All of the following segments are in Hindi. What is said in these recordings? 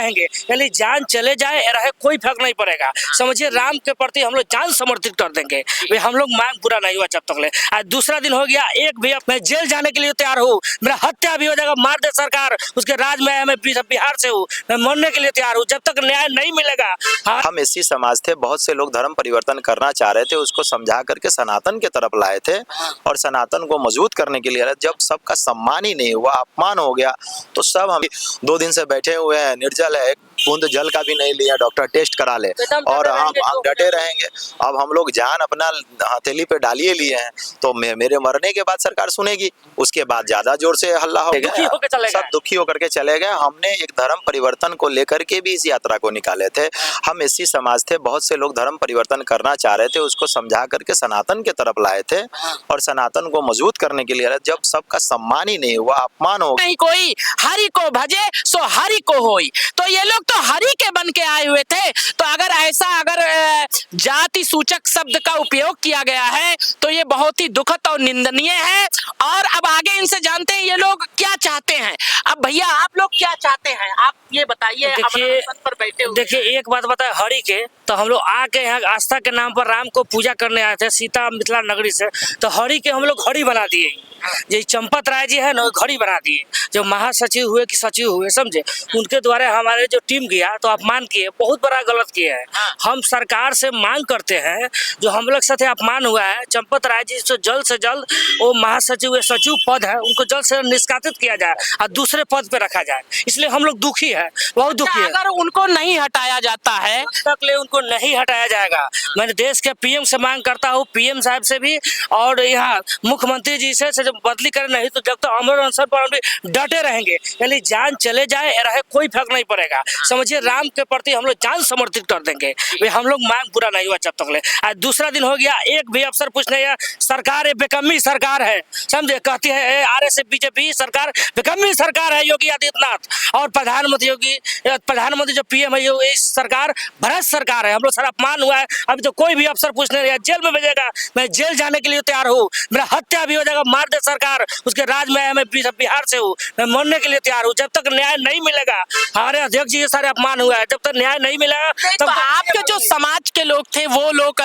रहेंगे, यानी जान चले जाए रहे कोई फर्क नहीं पड़ेगा। समझिए, राम के प्रति हम लोग जान समर्पित कर देंगे। वे हम लोग मांग पूरा नहीं हुआ जब तक ले। आज दूसरा दिन हो गया, एक भी मैं जेल जाने के लिए तैयार हूँ, मेरा हत्या भी हो जाएगा, मार दे सरकार, उसके राज में मैं बिहार से हूँ, मैं मरने के लिए तैयार हूँ, जब तक न्याय नहीं मिलेगा। हम एससी समाज थे, बहुत से लोग धर्म परिवर्तन करना चाह रहे थे, उसको समझा करके सनातन के तरफ लाए थे और सनातन को मजबूत करने के लिए। जब सबका सम्मान ही नहीं हुआ, अपमान हो गया, तो सब हम 2 दिन से बैठे हुए हैं, निर्जल है, बूंद जल का भी नहीं लिया, डॉक्टर टेस्ट करा ले और हम डटे रहेंगे। अब हम लोग जान अपना हथेली पे डालिए लिए हैं, तो मेरे मरने के बाद सरकार सुनेगी, उसके बाद ज्यादा जोर से हल्ला होगा, सब दुखी होकर के चले गए। हमने एक धर्म परिवर्तन को लेकर के भी इस यात्रा को निकाले थे। हम एससी समाज थे, बहुत से लोग धर्म परिवर्तन करना चाह रहे थे, उसको समझा करके सनातन के तरफ लाए थे और सनातन को मजबूत करने के लिए। जब सबका सम्मान ही नहीं हुआ, अपमान हो नहीं, कोई हरि को भजे सो हरि को होई, तो ये लोग तो हरि के बन के आए हुए थे। तो अगर ऐसा जाति सूचक शब्द का उपयोग किया गया है तो ये बहुत ही दुखद और निंदनीय है। और अब आगे इनसे जानते हैं ये लोग क्या चाहते हैं। अब भैया, आप लोग क्या चाहते हैं, आप ये बताइए। देखिए, पर बैठे हुए, देखिए एक बात बताए, हरि के तो हम लोग आके यहाँ आस्था के नाम पर राम को पूजा करने आए थे सीता मिथिला नगरी से, तो हरि के हम लोग घड़ी बना दिए। जो चंपत राय जी है ना, घड़ी बना दिए, जो महासचिव हुए कि सचिव हुए, समझे, उनके द्वारा हमारे जो टीम गया तो अपमान किए, बहुत बड़ा गलत किए हैं। हम सरकार से मांग करते हैं, जो हम लोग साथ अपमान हुआ है, चंपत राय जी से जल्द वो महासचिव सचिव पद है, उनको जल्द से निष्कासित किया जाए और दूसरे पद पे रखा जाए। इसलिए हम लोग दुखी है, बहुत दुखी है। अगर उनको नहीं हटाया जाता है तक ले उनको नहीं हटाया जाएगा। मैंने देश के पीएम से मांग करता हूँ, पीएम साहब से भी, और यहाँ मुख्यमंत्री जी से जब बदली करें, नहीं तो जब तक अमर अनशन पर हम डटे रहेंगे, यानी जान चले जाए रहे कोई फर्क नहीं पड़ेगा। समझिए, राम के प्रति हम लोग जान समर्पित कर देंगे। वे हम लोग मांग पूरा नहीं हुआ जब तक ले। आज दूसरा दिन हो गया, एक भी अफसर पूछने या सरकार बेकम्मी सरकार है, समझे, कहती है आरएसएस बीजेपी सरकार बेकम्मी सरकार है योगी आदित्यनाथ, और प्रधानमंत्री जो पीएम है ये सरकार भ्रष्ट सरकार है। हम लोग सारा अपमान हुआ है, अभी तो कोई भी अफसर पूछने या जेल में भेजेगा, मैं जेल जाने के लिए तैयार हूँ, मेरा हत्या भी हो जाएगा, मार दे सरकार, उसके राज में मैं बिहार से हूँ, मैं मरने के लिए तैयार हूँ, जब तक न्याय नहीं मिलेगा। हमारे अध्यक्ष जी के सारे अपमान हुआ है, जब तक न्याय नहीं मिलेगा तब आपके जो समाज के लोग थे वो लोग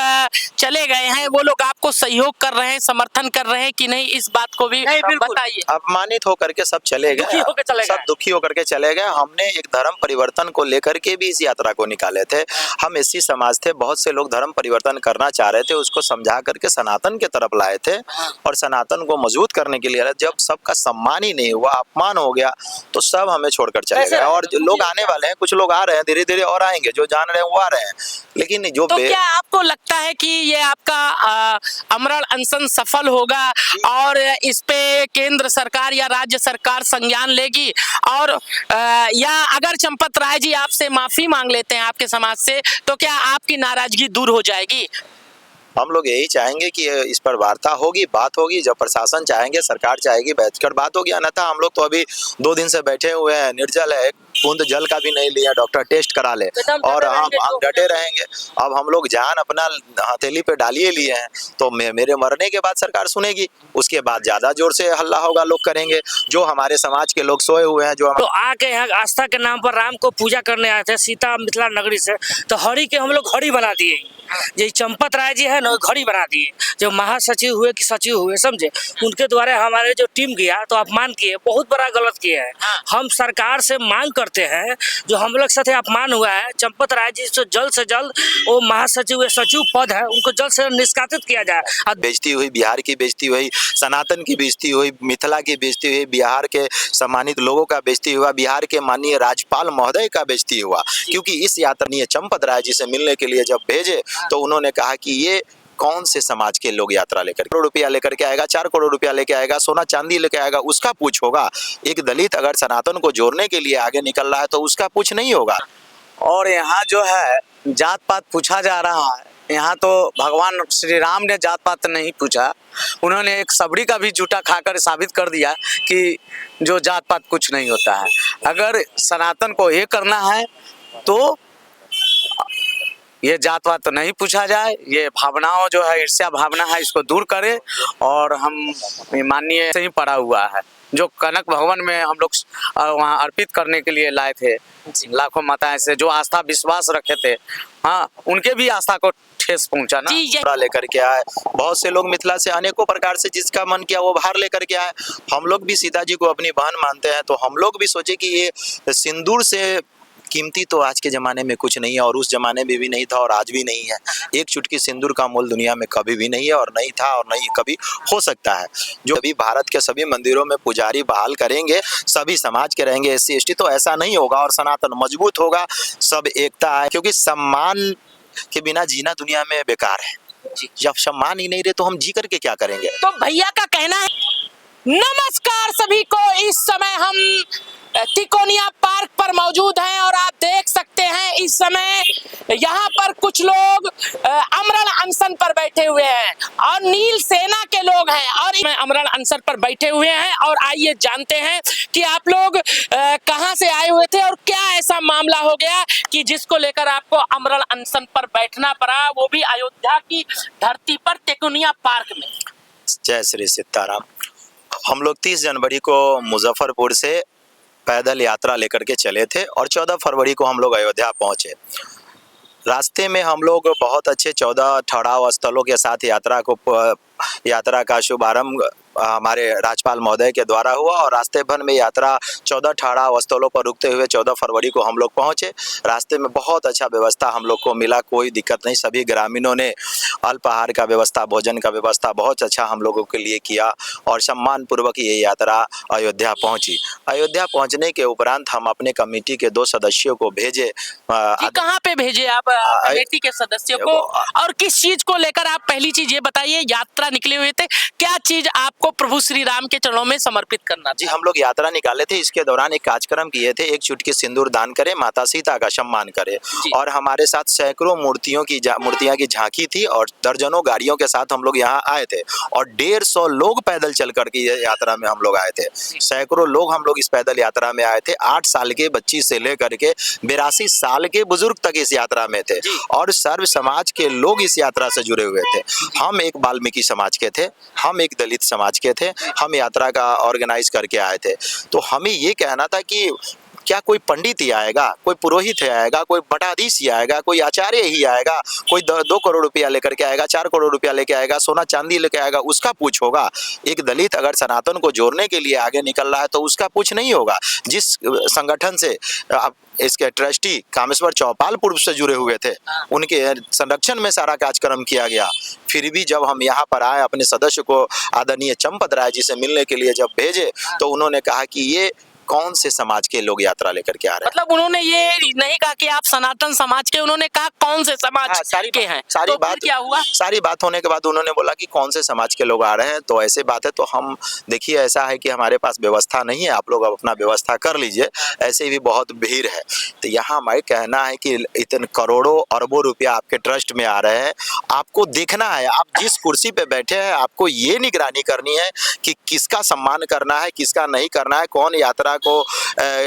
चले गए हैं, वो लोग आपको सहयोग कर रहे हैं, समर्थन कर रहे हैं कि नहीं, इस बात को भी बताइए। अपमानित होकर के सब चले गए, सब दुखी होकर के चले गए। हमने एक धर्म परिवर्तन को लेकर के भी इस यात्रा को निकाले थे। हम एससी समाज थे, बहुत से लोग धर्म परिवर्तन करना चाह रहे थे, उसको समझा करके सनातन के तरफ लाए थे और सनातन को मजबूत करने के लिए। जब सबका सम्मान ही नहीं हुआ, अपमान हो गया, तो सब हमें छोड़कर चले गए। और जो लोग आने वाले हैं, कुछ लोग आ रहे हैं, धीरे धीरे और आएंगे, जो जान रहे हैं वो आ रहे हैं, लेकिन जो तो क्या आपको लगता है कि ये आपका आमरण अनशन सफल होगा और इस पे केंद्र सरकार या राज्य सरकार संज्ञान लेगी, और या अगर चंपत राय जी आपसे माफी मांग लेते हैं आपके समाज से, तो क्या आपकी नाराजगी दूर हो जाएगी? हम लोग यही चाहेंगे कि इस पर वार्ता होगी, बात होगी, जब प्रशासन चाहेंगे, सरकार चाहेगी, बैठकर बात होगी। अन्यथा हम लोग तो अभी 2 दिन से बैठे हुए हैं, निर्जल है, बूंद जल का भी नहीं लिया, डॉक्टर टेस्ट करा ले और हम डटे रहेंगे। अब हम लोग जान अपना हथेली पे डालिए लिए हैं, तो मेरे मरने के बाद सरकार सुनेगी, उसके बाद ज्यादा जोर से हल्ला होगा, लोग करेंगे। जो हमारे समाज के लोग सोए हुए हैं, जो तो आके यहाँ आस्था के नाम पर राम को पूजा करने आए थे सीता मिथिला नगरी से, तो हरि के हम लोग घड़ी बना दिए। जो चंपत राय जी है ना, घड़ी बना दिए, जो महासचिव हुए कि सचिव हुए, समझे, उनके द्वारा हमारे जो टीम गया तो अपमान किए, बहुत बड़ा गलत किए हैं। हम सरकार से मांग करते हैं, जो हम लोग साथ अपमान हुआ है, चंपत राय जी से जल्द वो महासचिव सचिव पद है, उनको जल्द से निष्कासित किया जाए। बेइज्जती हुई, बिहार की बेइज्जती हुई, सनातन की बेइज्जती हुई, मिथिला की बेइज्जती हुई, बिहार के सम्मानित लोगों का बेइज्जती हुआ, बिहार के माननीय राज्यपाल महोदय का बेइज्जती हुआ, क्योंकि इस यात्रा चंपत राय जी से मिलने के लिए जब भेजे तो उन्होंने कहा कि ये कौन से समाज के लोग यात्रा लेकर करोड़ रुपया लेकर के आएगा, 4 करोड़ रुपया लेके आएगा, सोना चांदी लेके आएगा, उसका पूछ होगा। एक दलित अगर सनातन को जोड़ने के लिए आगे निकल रहा है तो उसका पूछ नहीं होगा। और यहाँ जो है जात पात पूछा जा रहा है, यहाँ तो भगवान श्री राम ने जात पात नहीं पूछा, उन्होंने एक सबड़ी का भी जूठा खाकर साबित कर दिया कि जो जात पात कुछ नहीं होता है। अगर सनातन को ये करना है तो ये जात पात तो नहीं पूछा जाए, ये भावनाओं जो है ईर्ष्या भावना है इसको दूर करें, और हम माननीय से ही पड़ा हुआ है। जो कनक भवन में हम लोग वहाँ अर्पित करने के लिए लाए थे, लाखों माताएं से जो आस्था विश्वास रखे थे, हाँ, उनके भी आस्था को ठेस पहुंचा ना। लेकर के आए, बहुत से लोग मिथिला से अनेकों प्रकार से जिसका मन किया वो बाहर लेकर के आए। हम लोग भी सीता जी को अपनी बहन मानते हैं, तो हम लोग भी सोचे कि ये सिंदूर से कीमती तो आज के ज़माने में कुछ नहीं है, और उस ज़माने में भी नहीं था और आज भी नहीं है। एक चुटकी सिंदूर का मोल दुनिया में कभी भी नहीं है, और नहीं था और नहीं कभी हो सकता है। जो अभी भारत के सभी मंदिरों में पुजारी बहाल करेंगे, सभी समाज के रहेंगे SC ST, तो ऐसा नहीं होगा और सनातन मजबूत होगा, सब एकता है। क्योंकि सम्मान के बिना जीना दुनिया में बेकार है। जब सम्मान ही नहीं रहे तो हम जी करके क्या करेंगे। तो भैया का कहना है। नमस्कार सभी को, इस समय हम तिकोनिया पार्क पर मौजूद हैं और आप देख सकते हैं इस समय यहाँ पर कुछ लोग आमरण अनशन पर बैठे हुए हैं और नील सेना के लोग हैं और आमरण अनशन पर बैठे हुए हैं। और आइए जानते हैं कि आप लोग कहां से आए हुए थे और क्या ऐसा मामला हो गया कि जिसको लेकर आपको आमरण अनशन पर बैठना पड़ा, वो भी अयोध्या की धरती पर तिकोनिया पार्क में। जय श्री सीताराम। हम लोग 30 जनवरी को मुजफ्फरपुर से पैदल यात्रा लेकर के चले थे और 14 फरवरी को हम लोग अयोध्या पहुंचे। रास्ते में हम लोग बहुत अच्छे 14 ठहराव स्थलों के साथ यात्रा का शुभारंभ हमारे राज्यपाल महोदय के द्वारा हुआ, और रास्ते भर में यात्रा 14 ठहराव स्थलों पर रुकते हुए 14 फरवरी को हम लोग पहुंचे। रास्ते में बहुत अच्छा व्यवस्था हम लोग को मिला, कोई दिक्कत नहीं। सभी ग्रामीणों ने अल्पाहार का व्यवस्था, भोजन का व्यवस्था बहुत अच्छा हम लोगों के लिए किया और सम्मान पूर्वक ये यात्रा अयोध्या पहुंची। अयोध्या पहुंचने के उपरांत हम अपने कमेटी के 2 सदस्यों को भेजे। कहाँ पे भेजे आप कमेटी के सदस्यों को, और किस चीज को लेकर? आप पहली चीज ये बताइए, यात्रा निकले हुए थे, क्या चीज आपको प्रभु श्री राम के चरणों में समर्पित करना? जी, हम लोग यात्रा निकाले थे, इसके दौरान एक कार्यक्रम किए थे, एक चुटकी सिंदूर दान करें, माता सीता का सम्मान करें, और हमारे साथ सैकड़ों मूर्तियां की झांकी थी और दर्जनों गाड़ियों के साथ हम लोग यहाँ आए थे और 150 लोग पैदल चल करके ये यात्रा में हम लोग आए थे। सैकड़ों लोग हम लोग इस पैदल यात्रा में आए थे। 8 साल के बच्ची से लेकर के 82 साल के बुजुर्ग तक इस यात्रा में थे और सर्व समाज के लोग इस यात्रा से जुड़े हुए थे। हम एक वाल्मीकि समाज के थे, हम एक दलित समाज के थे, हम यात्रा का ऑर्गेनाइज करके आए थे। तो हमें ये कहना था कि क्या कोई पंडित ही आएगा, कोई पुरोहित ही आएगा, कोई मठाधीश ही आएगा, कोई आचार्य ही आएगा, कोई 2 करोड़ रुपया लेकर के आएगा, 4 करोड़ रुपया लेके आएगा, सोना चांदी लेके आएगा, उसका पूछ होगा? एक दलित अगर सनातन को जोड़ने के लिए आगे निकल रहा है तो उसका पूछ नहीं होगा। जिस संगठन से इसके ट्रस्टी कामेश्वर चौपाल पूर्व से जुड़े हुए थे, उनके संरक्षण में सारा कार्यक्रम किया गया। फिर भी जब हम यहाँ पर आए, अपने सदस्य को आदरणीय चंपत राय जी से मिलने के लिए जब भेजे, तो उन्होंने कहा कि ये कौन से समाज के लोग यात्रा लेकर के आ रहे हैं। मतलब उन्होंने ये नहीं कहा कि आप सनातन समाज के, उन्होंने कहा कौन से समाज के हैं। सारी तो बात क्या हुआ? सारी बात होने के बाद उन्होंने बोला कि कौन से समाज के लोग आ रहे हैं। तो ऐसे बात है, तो हम देखिए, ऐसा है कि हमारे पास व्यवस्था नहीं है, आप लोग अपना व्यवस्था कर लीजिए, ऐसे भी बहुत भीड़ है। तो यहाँ हमारे कहना है कि इतने करोड़ों अरबों रुपया आपके ट्रस्ट में आ रहे हैं, आपको देखना है, आप जिस कुर्सी पे बैठे हैं आपको ये निगरानी करनी है कि किसका सम्मान करना है, किसका नहीं करना है, कौन यात्रा को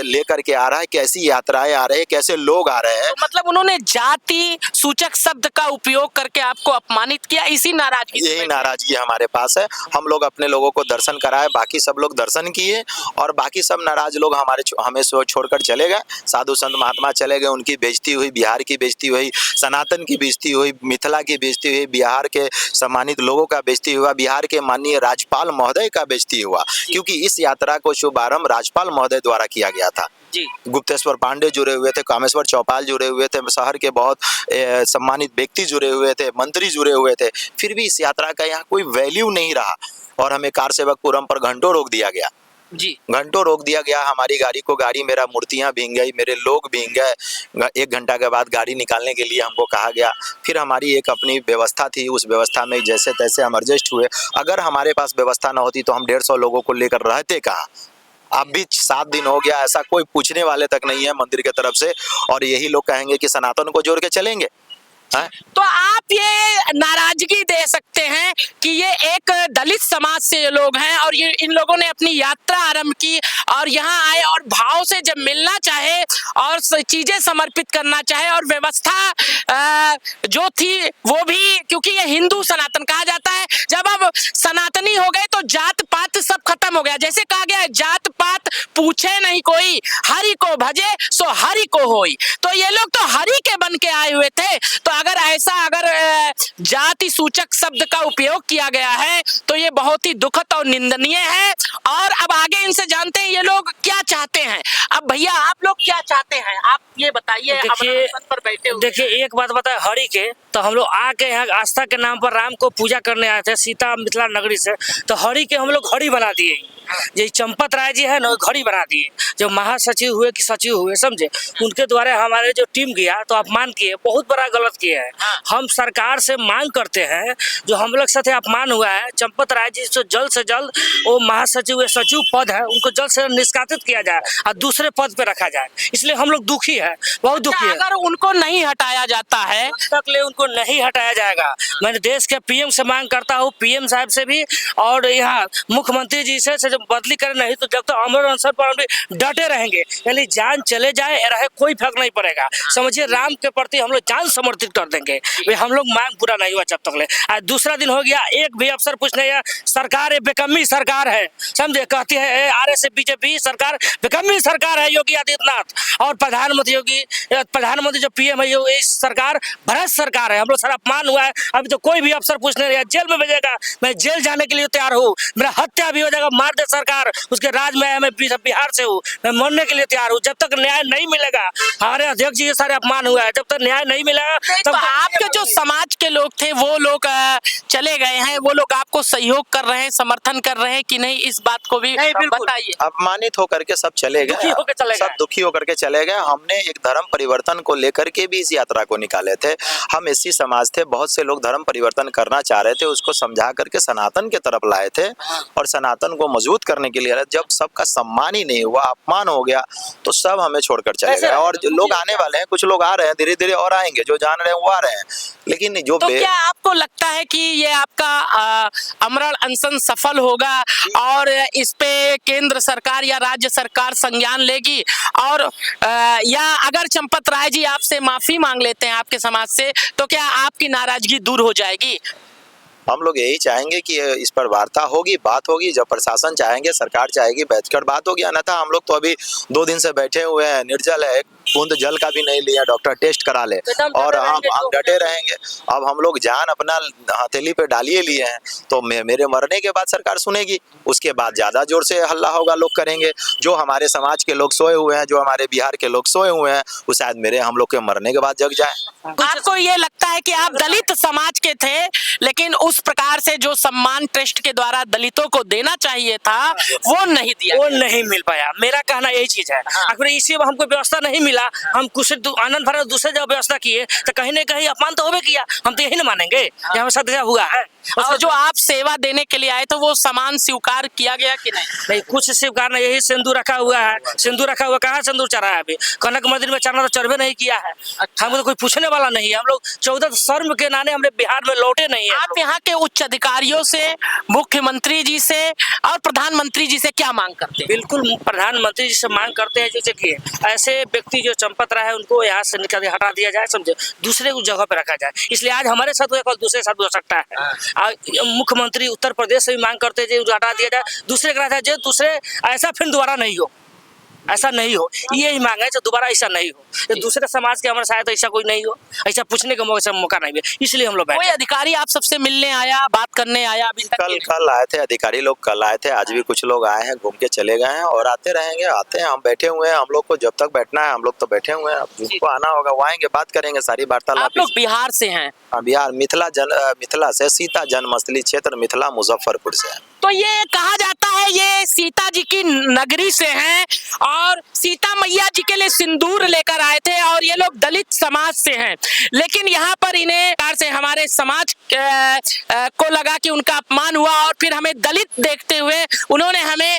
लेकर के आ रहा है, कैसी यात्राएं आ रही है, कैसे लोग आ रहे हैं। तो मतलब उन्होंने जाति सूचक शब्द का उपयोग करके आपको अपमानित किया, इसी नाराजगी? यही नाराजगी हमारे पास है। हम लोग अपने लोगों को दर्शन कराए, बाकी सब लोग दर्शन किए और बाकी सब नाराज लोग हमें छोड़कर चले गए। साधु संत महात्मा चले गए, उनकी बेइज्जती हुई, बिहार की बेइज्जती हुई, सनातन की बेइज्जती हुई, मिथिला की बेइज्जती हुई, बिहार के सम्मानित लोगों का बेइज्जती हुआ, बिहार के माननीय राज्यपाल महोदय का बेइज्जती हुआ, क्योंकि इस यात्रा को शुभारंभ राज्यपाल महोदय द्वारा किया गया था। गुप्तेश्वर पांडे जुड़े हुए थे, कामेश्वर चौपाल जुड़े हुए थे, शहर के बहुत सम्मानित व्यक्ति जुड़े हुए थे, मंत्री जुड़े हुए थे। फिर भी इस यात्रा का यहाँ कोई वैल्यू नहीं रहा और हमें कारसेवकपुरम पर घंटों रोक दिया गया। घंटों रोक दिया गया हमारी गाड़ी को। मेरा मूर्तियां भींग गई, मेरे लोग भींग गए। 1 घंटा के बाद गाड़ी निकालने के लिए हमको कहा गया। फिर हमारी एक अपनी व्यवस्था थी, उस व्यवस्था में जैसे तैसे हम एडजस्ट हुए। अगर हमारे पास व्यवस्था न होती तो हम 150 लोगों को लेकर रहते कहाँ। अब भी 7 दिन हो गया, ऐसा कोई पूछने वाले तक नहीं है मंदिर की तरफ से, और यही लोग कहेंगे कि सनातन को जोड़ के चलेंगे। हैं? तो आप ये नाराजगी दे सकते हैं कि ये एक दलित समाज से ये लोग हैं और ये इन लोगों ने अपनी यात्रा आरंभ की और यहाँ आए और भाव से जब मिलना चाहे और चीजें समर्पित करना चाहे और व्यवस्था जो थी वो भी, क्योंकि ये हिंदू सनातन कहा जाता है, जब अब सनातनी हो गए तो जात पात सब खत्म हो गया। जैसे कहा गया है जात पात पूछे नहीं कोई, हरि को भजे सो हरि को होई। तो ये लोग तो हरि के बन के आए हुए थे। तो अगर जाति सूचक शब्द का उपयोग किया गया है तो ये बहुत ही दुखद और निंदनीय है। और अब आगे इनसे जानते हैं ये लोग क्या चाहते हैं। अब भैया आप लोग क्या चाहते हैं, आप ये बताइए। देखिए पर बैठे हुए देखिए एक बात बताए हरि के, तो हम लोग आके यहाँ आस्था के नाम पर राम को पूजा करने आए थे सीता मिथिला नगरी से, तो हरि के हम लोग घड़ी बना दिए। ये चंपत राय जी है ना घड़ी बना दिए, जो महासचिव हुए कि सचिव हुए समझे, उनके द्वारा हमारे जो टीम गया तो अपमान किए, बहुत बड़ा गलत किए हैं। हम सरकार से मांग करते हैं जो हम लोग साथ अपमान हुआ है, चंपत राय जी से जल्द वो महासचिव या सचिव पद है उनको जल्द से निष्कासित किया जाए और दूसरे पद पे रखा जाए। इसलिए हम लोग दुखी है, बहुत दुखी है। अगर उनको नहीं हटाया जाता है तक ले उनको नहीं हटाया जाएगा। मैं देश के पीएम से मांग करता हूँ, पीएम साहब से भी और यहाँ मुख्यमंत्री जी से जब बदली करें, नहीं तो जब तक अमर अनशन पर हम भी डटे रहेंगे, यानी जान चले जाए रहे कोई फर्क नहीं पड़ेगा। समझिए राम के प्रति हम लोग जान समर्पित कर देंगे, वे हम लोग मांग पूरा नहीं हुआ जब तक ले। आज दूसरा दिन हो गया, एक भी अफसर पूछने या सरकार बेकम्मी सरकार है समझे, कहती है आरएस बीजेपी सरकार बेकम्मी सरकार है योगी आदित्यनाथ, और प्रधानमंत्री जो पीएम है ये सरकार भ्रष्ट सरकार है। हम लोग सर अपमान हुआ है, अभी तो कोई भी अफसर पूछने या जेल में भेजेगा, मैं जेल जाने के लिए तैयार हूँ, मेरा हत्या भी हो जाएगा, मार दे सरकार, उसके राज में मैं बिहार से हूँ, मैं मरने के लिए तैयार हूँ। जब तक न्याय नहीं मिलेगा, हमारे अध्यक्ष जी के सारे अपमान हुआ है, जब तक न्याय नहीं मिलेगा तो आपके जो समाज के लोग थे वो लोग चले गए हैं, वो लोग आपको सहयोग कर रहे हैं, समर्थन कर रहे हैं कि नहीं, इस बात को भी बताइए। अपमानित होकर के सब चले गए, सब दुखी होकर के चले गए। हमने एक धर्म परिवर्तन को लेकर के भी इस यात्रा को निकाले थे। हम एससी समाज थे, बहुत से लोग धर्म परिवर्तन करना चाह रहे थे, उसको समझा करके सनातन के तरफ लाए थे और सनातन को मजबूत करने के लिए। जब सबका सम्मान ही नहीं हुआ, अपमान हो गया, तो सब हमें छोड़कर चले गए। और जो लोग आने वाले हैं, कुछ लोग आ रहे हैं, धीरे धीरे और आएंगे, जो जान रहे हैं वो आ रहे हैं, लेकिन जो तो क्या आपको लगता है कि ये आपका आमरण अनशन सफल होगा और इस पे केंद्र सरकार या राज्य सरकार संज्ञान लेगी, और या अगर चंपत राय जी आपसे माफी मांग लेते हैं आपके समाज से, तो क्या आपकी नाराजगी दूर हो जाएगी? हम लोग यही चाहेंगे कि इस पर वार्ता होगी, बात होगी, जब प्रशासन चाहेंगे, सरकार चाहेगी, बैठकर बात होगी। अन्यथा हम लोग तो अभी 2 दिन से बैठे हुए हैं, निर्जल है, बूंद जल का भी नहीं लिया, डॉक्टर टेस्ट करा ले, और हम डटे रहेंगे। अब हम लोग जान अपना हथेली पे डालिए लिए हैं, तो मेरे मरने के बाद सरकार सुनेगी, उसके बाद ज्यादा जोर से हल्ला होगा, लोग करेंगे। जो हमारे समाज के लोग सोए हुए हैं, जो हमारे बिहार के लोग सोए हुए हैं, वो शायद मेरे हम लोग के मरने के बाद जग जाए। आपको ये लगता है कि आप दलित समाज के थे, लेकिन उस प्रकार से जो सम्मान ट्रस्ट के द्वारा दलितों को देना चाहिए था वो नहीं दिया, वो नहीं मिल पाया। मेरा कहना यही चीज है, अगर इसी में हमको व्यवस्था नहीं मिला, हम कुछ आनंद भरा दूसरे जगह व्यवस्था किए तो कहीं ना कहीं अपमान तो होबे किया, हम तो यही ना मानेंगे ये हमारे साथ हुआ है। और जो आप सेवा देने के लिए आए तो वो सामान स्वीकार किया गया कि नहीं? नहीं, कुछ स्वीकार नहीं, यही सिंदूर रखा हुआ है, सिंदूर रखा हुआ, कहाँ सिंदूर चढ़ा है? अभी कनक मंदिर में चढ़ना तो चढ़वे नहीं किया है, हमको तो कोई पूछने वाला नहीं है। हम लोग 14 शर्म के नाने हमने बिहार में लौटे नहीं है। आप यहाँ के उच्च अधिकारियों से, मुख्यमंत्री जी से और प्रधानमंत्री जी से क्या मांग करते हैं? बिल्कुल प्रधानमंत्री जी से मांग करते हैं जैसे कि ऐसे व्यक्ति जो चंपत रहा है उनको यहाँ से निकाल हटा दिया जाए, समझे, दूसरे जगह पे रखा जाए। इसलिए आज हमारे साथ हुआ, कल दूसरे साथ हो सकता है। मुख्यमंत्री उत्तर प्रदेश से भी मांग करते हैं हटा दिया जाए, दूसरे का जो दूसरे ऐसा फिर दोबारा नहीं हो, ऐसा नहीं हो, यही मांग है, दोबारा ऐसा नहीं हो, दूसरे समाज के हमारे साथ ऐसा कोई नहीं हो, ऐसा पूछने का मौका नहीं है, इसलिए हम लोग कोई अधिकारी आप सबसे मिलने आया, बात करने आया अभी तक? कल आए थे अधिकारी लोग, कल आए थे, आज भी कुछ लोग आए हैं, घूम के चले गए हैं और आते रहेंगे, आते हैं। हम बैठे हुए हैं, हम लोग को जब तक बैठना है हम लोग तो बैठे हुए हैं, अब जिनको आना होगा वो आएंगे, बात करेंगे, सारी वार्तालाप। आप लोग बिहार से हैं? बिहार मिथिला से, सीता जन्मस्थली क्षेत्र मिथिला मुजफ्फरपुर से। तो ये कहा जाता है ये सीता जी की नगरी से हैं और सीता मैया जी के लिए सिंदूर लेकर आए थे और ये लोग दलित समाज से हैं, लेकिन यहाँ पर इन्हें से हमारे समाज को लगा कि उनका अपमान हुआ और फिर हमें दलित देखते हुए उन्होंने हमें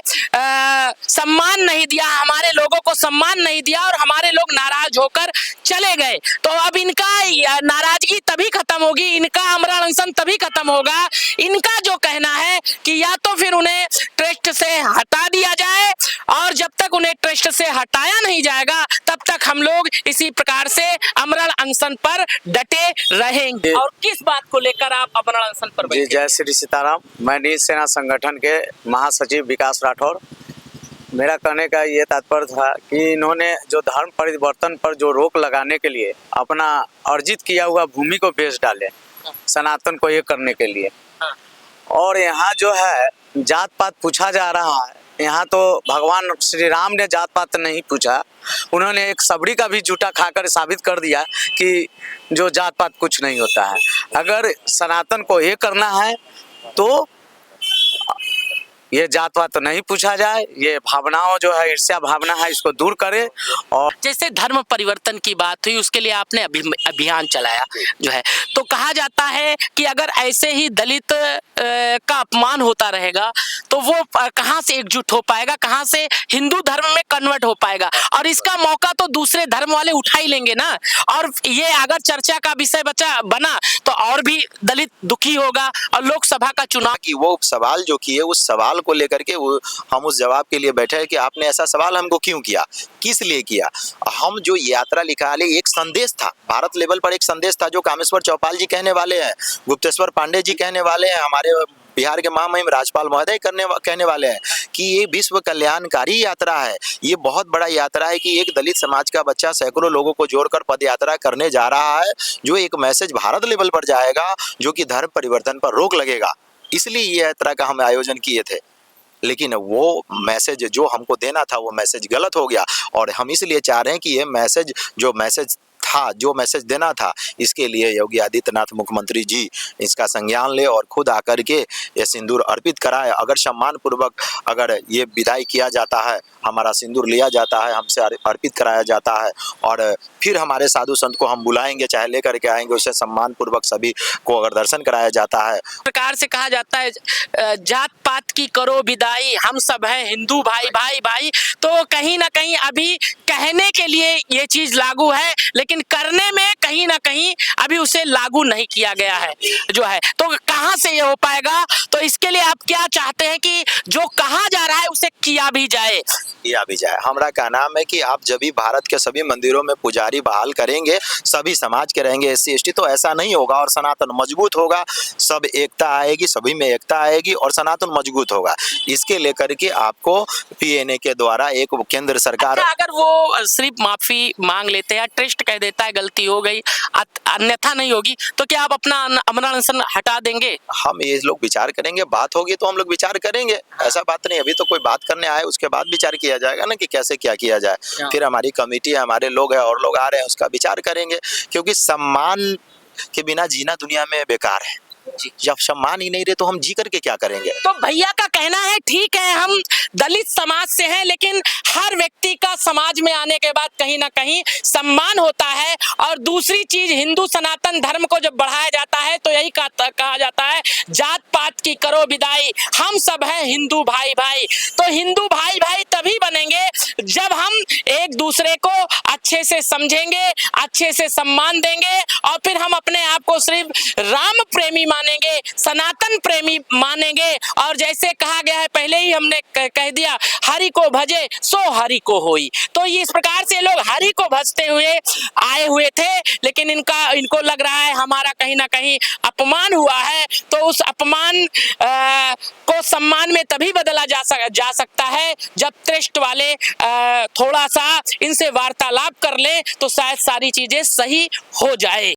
सम्मान नहीं दिया, हमारे लोगों को सम्मान नहीं दिया और हमारे लोग नाराज होकर चले गए। तो अब इनका नाराजगी तभी खत्म होगी, इनका आमरण अनशन तभी खत्म होगा। इनका जो कहना है कि या तो फिर उन्हें ट्रस्ट से हटा दिया जाए, और जब तक उन्हें ट्रस्ट से हटाया नहीं जाएगा तब तक हम लोग इसी प्रकार से आमरण अनशन पर डटे रहेंगे। और किस बात को लेकर आप आमरण अनशन पर जी, बैठे? जय श्री सीताराम। मैं नील सेना संगठन के महासचिव विकास राठौर। मेरा कहने का ये तात्पर्य था कि इन्होंने जो धर्म परिवर्तन पर जो रोक लगाने के लिए अपना अर्जित किया हुआ भूमि को बेच डाले सनातन को ये करने के लिए, और यहाँ जो है जात पात पूछा जा रहा है। यहाँ तो भगवान श्री राम ने जात पात नहीं पूछा, उन्होंने एक सबड़ी का भी जूठा खाकर साबित कर दिया कि जो जात पात कुछ नहीं होता है। अगर सनातन को ये करना है तो ये जात पात नहीं पूछा जाए, ये भावनाओं जो है ईर्ष्या भावना है इसको दूर करे। और जैसे धर्म परिवर्तन की बात हुई, उसके लिए आपने अभियान चलाया जो है, तो कहा जाता है कि अगर ऐसे ही दलित का अपमान होता रहेगा तो वो कहाँ से एकजुट हो पाएगा, कहाँ से हिंदू धर्म में कन्वर्ट हो पाएगा, और इसका मौका तो दूसरे धर्म वाले उठा ही लेंगे ना। और ये अगर चर्चा का विषय बना तो और भी दलित दुखी होगा, और लोकसभा का चुनाव कि वो सवाल जो किए उस सवाल को लेकर के हम उस जवाब के लिए बैठे हैं कि आपने ऐसा सवाल हमको क्यों किया, किस लिए किया। हम जो यात्रा निकाले एक संदेश था, भारत लेवल पर एक संदेश था जो कामेश्वर चौपाल जी कहने वाले हैं, गुप्तेश्वर पांडे जी कहने वाले हैं, हमारे बिहार के महामहिम राज्यपाल महोदय कहने वाले हैं कि ये विश्व कल्याणकारी यात्रा है। ये बहुत बड़ा यात्रा है कि एक दलित समाज का बच्चा सैकड़ों लोगों को जोड़कर पद यात्रा करने जा रहा है, जो एक मैसेज भारत लेवल पर जाएगा जो कि धर्म परिवर्तन पर रोक लगेगा। इसलिए ये यात्रा का हम आयोजन किए थे, लेकिन वो मैसेज जो हमको देना था वो मैसेज गलत हो गया। और हम इसलिए चाह रहे हैं कि ये मैसेज जो मैसेज देना था, इसके लिए योगी आदित्यनाथ मुख्यमंत्री जी इसका संज्ञान ले और खुद आकर के ये सिंदूर अर्पित कराए। अगर सम्मान पूर्वक अगर ये विदाई किया जाता है, हमारा सिंदूर लिया जाता है, हमसे अर्पित कराया जाता है, और फिर हमारे साधु संत को हम बुलाएंगे, चाहे लेकर के आएंगे, उसे सम्मान पूर्वक सभी को अगर दर्शन कराया जाता है। प्रकार से कहा जाता है जात पात की करो विदाई, हम सब हैं हिंदू भाई भाई भाई। तो कहीं ना कहीं अभी कहने के लिए ये चीज लागू है, लेकिन करने में कहीं ना कहीं अभी उसे लागू नहीं किया गया है जो है। तो कहां से ये हो पाएगा? तो इसके लिए आप क्या चाहते हैं कि जो कहा जा रहा है उसे किया भी जाए? हमारा का नाम है कि आप जब भी भारत के सभी मंदिरों में पुजारी बहाल करेंगे, सभी समाज के रहेंगे SC ST, तो ऐसा नहीं होगा और सनातन मजबूत होगा, सब एकता आएगी, सभी में एकता आएगी और सनातन मजबूत होगा। इसके लेकर के आपको PNA के द्वारा एक केंद्र सरकार अगर वो सिर्फ माफी मांग लेते हैं, ट्रस्ट कह देता है गलती हो गई, अन्यथा नहीं होगी, तो क्या आप अपना आमरण अनशन हटा देंगे? हम ये लोग विचार करेंगे, बात होगी तो हम लोग विचार करेंगे, ऐसा बात नहीं। अभी तो कोई बात करने आए उसके बाद विचार किया जाएगा ना कि कैसे क्या किया जाए। फिर हमारी कमेटी है, हमारे लोग हैं और लोग आ रहे हैं, उसका विचार करेंगे, क्योंकि सम्मान के बिना जीना दुनिया में बेकार है। जब सम्मान ही नहीं रहे तो हम जी करके क्या करेंगे? तो भैया का कहना है ठीक है हम दलित समाज से हैं, लेकिन हर व्यक्ति का समाज में आने के बाद कहीं ना कहीं सम्मान होता है। और दूसरी चीज, हिंदू सनातन धर्म को जब बढ़ाया जाता है तो यही कहा जाता है जात पात की करो विदाई, हम सब हैं हिंदू भाई भाई। तो हिंदू भाई भाई तभी बनेंगे जब हम एक दूसरे को अच्छे से समझेंगे, अच्छे से सम्मान देंगे, और फिर हम अपने आप को सिर्फ राम प्रेमी मानेंगे, सनातन प्रेमी मानेंगे। और जैसे कहा गया है, पहले ही हमने कह दिया, हरि को भजे सो हरि को होई। तो इस प्रकार से लोग हरि को भजते हुए आए हुए थे, लेकिन इनको लग रहा है हमारा कहीं ना कहीं अपमान हुआ है। तो उस अपमान को सम्मान में तभी बदला जा सकता है जब ट्रस्ट वाले थोड़ा सा इनसे वार्तालाप कर ले, तो शायद सारी चीजें सही हो जाए।